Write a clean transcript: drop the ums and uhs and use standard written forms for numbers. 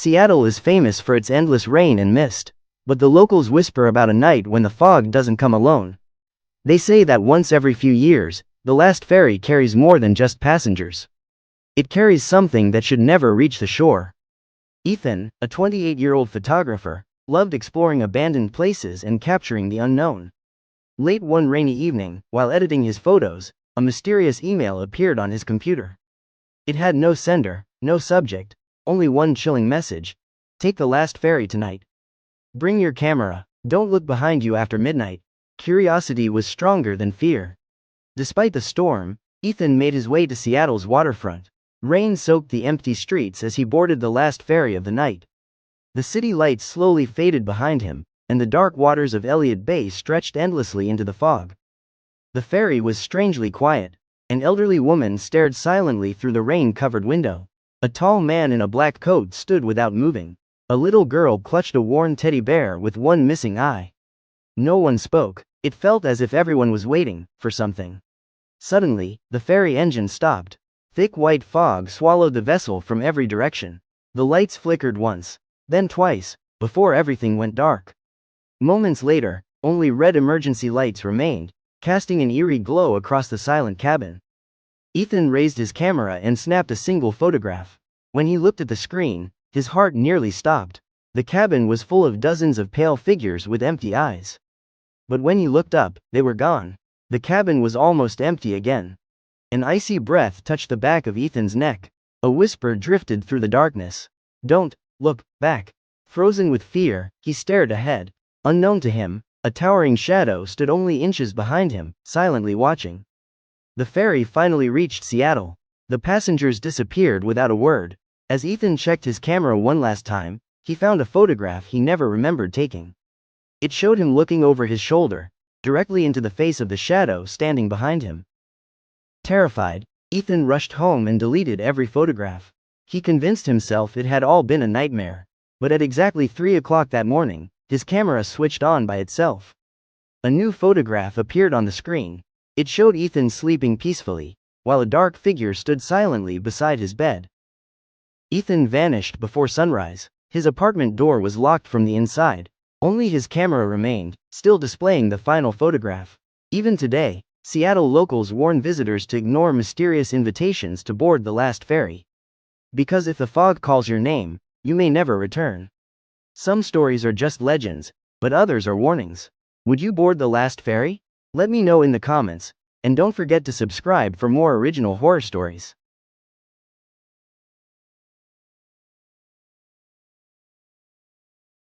Seattle is famous for its endless rain and mist, but the locals whisper about a night when the fog doesn't come alone. They say that once every few years, the last ferry carries more than just passengers. It carries something that should never reach the shore. Ethan, a 28-year-old photographer, loved exploring abandoned places and capturing the unknown. Late one rainy evening, while editing his photos, a mysterious email appeared on his computer. It had no sender, no subject, only one chilling message: take the last ferry tonight. Bring your camera. Don't look behind you after midnight. Curiosity was stronger than fear. Despite the storm, Ethan made his way to Seattle's waterfront. Rain soaked the empty streets as he boarded the last ferry of the night. The city lights slowly faded behind him, and the dark waters of Elliott Bay stretched endlessly into the fog. The ferry was strangely quiet. An elderly woman stared silently through the rain-covered window. A tall man in a black coat stood without moving. A little girl clutched a worn teddy bear with one missing eye. No one spoke. It felt as if everyone was waiting for something. Suddenly, the ferry engine stopped. Thick white fog swallowed the vessel from every direction. The lights flickered once, then twice, before everything went dark. Moments later, only red emergency lights remained, casting an eerie glow across the silent cabin. Ethan raised his camera and snapped a single photograph. When he looked at the screen, his heart nearly stopped. The cabin was full of dozens of pale figures with empty eyes. But when he looked up, they were gone. The cabin was almost empty again. An icy breath touched the back of Ethan's neck. A whisper drifted through the darkness. Don't look back. Frozen with fear, he stared ahead. Unknown to him, a towering shadow stood only inches behind him, silently watching. The ferry finally reached Seattle. The passengers disappeared without a word. As Ethan checked his camera one last time, he found a photograph he never remembered taking. It showed him looking over his shoulder, directly into the face of the shadow standing behind him. Terrified, Ethan rushed home and deleted every photograph. He convinced himself it had all been a nightmare. But at exactly 3 o'clock that morning, his camera switched on by itself. A new photograph appeared on the screen. It showed Ethan sleeping peacefully, while a dark figure stood silently beside his bed. Ethan vanished before sunrise. His apartment door was locked from the inside. Only his camera remained, still displaying the final photograph. Even today, Seattle locals warn visitors to ignore mysterious invitations to board the last ferry. Because if the fog calls your name, you may never return. Some stories are just legends, but others are warnings. Would you board the last ferry? Let me know in the comments, and don't forget to subscribe for more original horror stories.